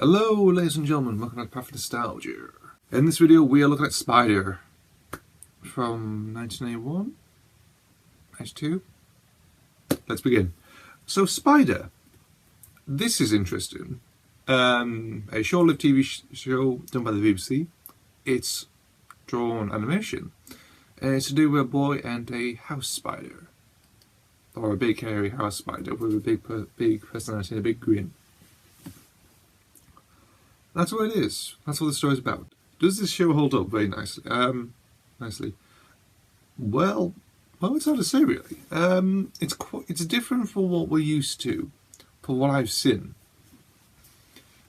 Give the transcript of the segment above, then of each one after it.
Hello ladies and gentlemen, welcome to Path of Nostalgia. In this video we are looking at Spider from 1981, 92. Let's begin. So Spider, this is interesting. A short-lived TV show done by the BBC. It's drawn animation. It's to do with a boy and a house spider. Or a big hairy house spider with a big personality and a big grin. That's what it is. That's what the story's about. Does this show hold up very nicely? Well, it's hard to say really. It's different from what we're used to, from what I've seen.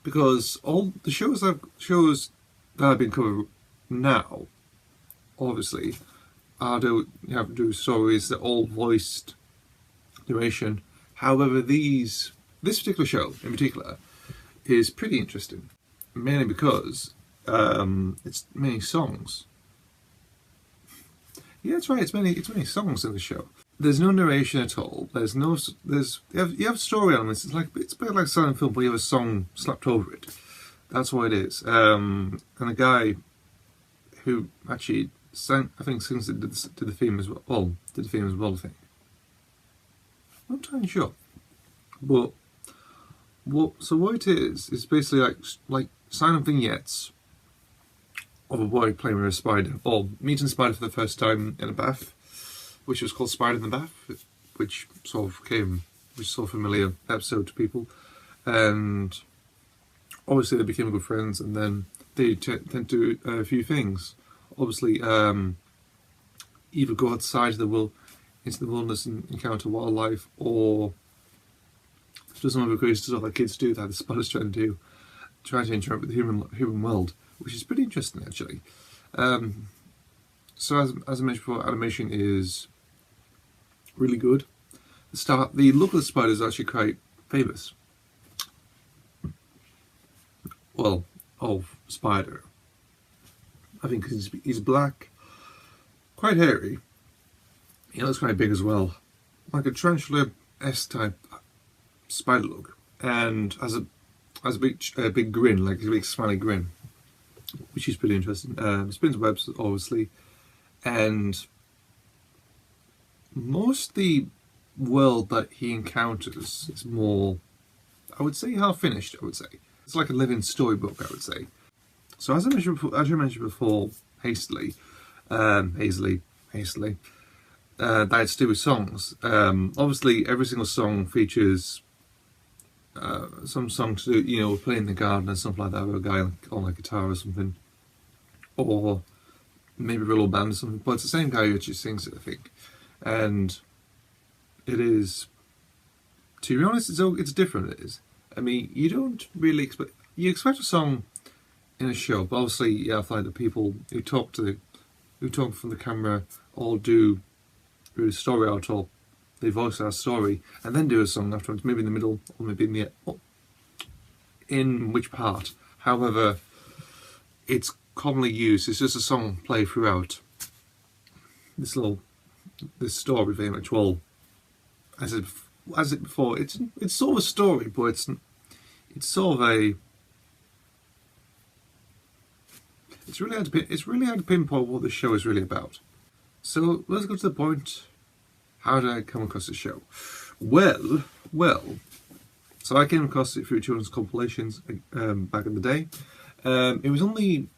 Because all the shows that have been covered now, obviously, do stories that all voiced narration. However, this particular show in particular is pretty interesting. Mainly because it's many songs. Yeah, that's right. It's many songs in the show. There's no narration at all. You have story elements. It's a bit like a silent film, but you have a song slapped over it. That's what it is. And a guy who actually sang, I think, did the theme as well. Well, did the theme as well, I think. I'm not entirely sure, but what it is basically like silent vignettes of a boy playing with a spider, or meeting a spider for the first time in a bath, which was called Spider in the Bath, which sort of familiar episode to people, and obviously they became good friends, and then they tend to do a few things. Obviously, either go outside into the wilderness and encounter wildlife, or do some of the crazy stuff that kids do that the spiders trying to interact with the human world, which is pretty interesting actually. So as I mentioned before, animation is really good. The look of the spider is actually quite famous. Well, of Spider. I think he's black, quite hairy. He looks quite big as well, like a tarantula-esque type spider look, and has a big grin, like a big smiley grin, which is pretty interesting. Spins webs, obviously, and most of the world that he encounters is more, I would say, half finished. I would say it's like a living storybook, I would say. So as I mentioned before, hastily, that's to do with songs. Obviously, every single song features some song to do, playing in the garden and stuff like that, with a guy on a guitar or something, or maybe a little band or something. But it's the same guy who actually sings it, I think. And it is, to be honest, it's different. It is. I mean, you don't really expect a song in a show, but obviously you have like the people who talk from the camera, or do a story out, or they voice our story and then do a song afterwards, maybe in the middle or maybe in which part. However, it's commonly used. It's just a song played throughout this story very much. Well, as it before, it's sort of a story, but it's sort of a. It's really hard to pinpoint what the show is really about. So let's go to the point. How did I come across the show? Well, so I came across it through children's compilations back in the day. It was only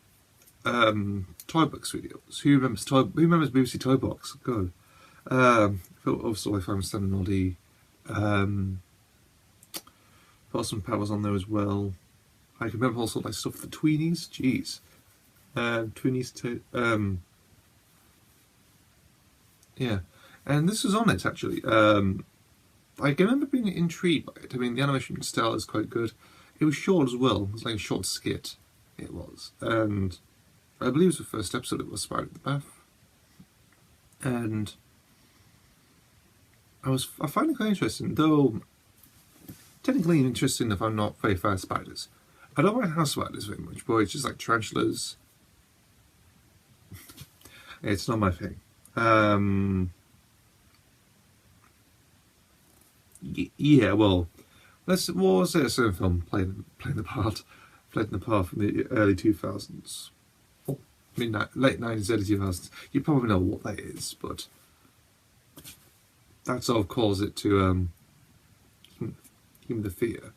Toy Box videos. Who remembers BBC Toy Box? God. Also, if I'm standing Noddy. Boston Pat was on there as well. I can remember also like stuff for the Tweenies. Jeez. Yeah. And this was on it actually. I can remember being intrigued by it. I mean, the animation style is quite good. It was short as well. It was like a short skit. It was, and I believe it was the first episode. It was Spider in the Bath, and I find it quite interesting. Though technically interesting if I'm not very fan of spiders. I don't like house spiders very much, but it's just like tarantulas. It's not my thing. Yeah, well, we'll say a certain film playing the part. played in the past from the early 2000s. Oh, late 90s, early 2000s. You probably know what that is, but that sort of calls it to give me the fear.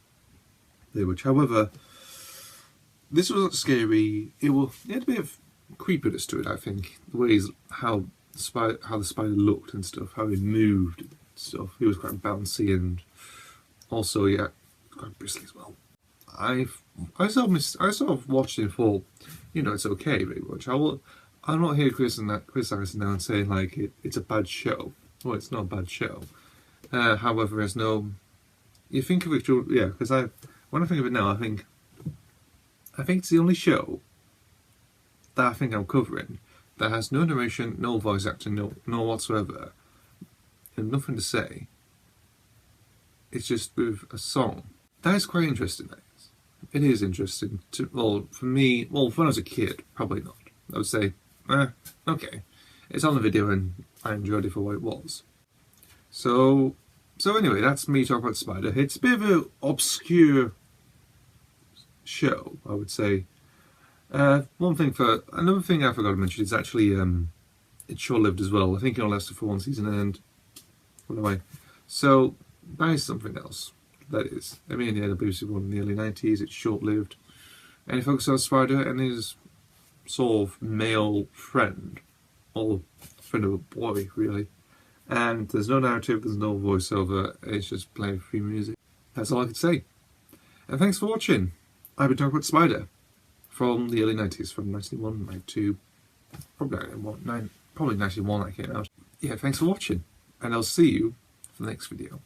Which, however, this wasn't scary. It had a bit of creepiness to it, I think. The ways how the spider looked and stuff, how it moved and stuff. It was quite bouncy and also, yeah, quite bristly as well. I sort of watched it for, it's okay very much. I'm not here criticizing now and saying like it's a bad show. Well, it's not a bad show. However, there's no. You think of it, yeah, because when I think of it now, I think it's the only show that I think I'm covering that has no narration, no voice acting, no whatsoever, and nothing to say. It's just with a song. That is quite interesting. That is. It is interesting. For me, when I was a kid, probably not. I would say, okay, it's on the video and I enjoyed it for what it was. So anyway, that's me talking about Spider. It's a bit of an obscure show, I would say. Another thing I forgot to mention is actually it's short-lived as well. I think it only lasted for one season and anyway. So that is something else. That is. I mean, yeah, the BBC one in the early 90s. It's short-lived, and it focuses on Spider and his sort of male friend, or friend of a boy, really. And there's no narrative, there's no voiceover. It's just playing free music. That's all I could say. And thanks for watching. I've been talking about Spider from the early 90s, from 91, 92, probably 91 I came out. Yeah, thanks for watching, and I'll see you for the next video.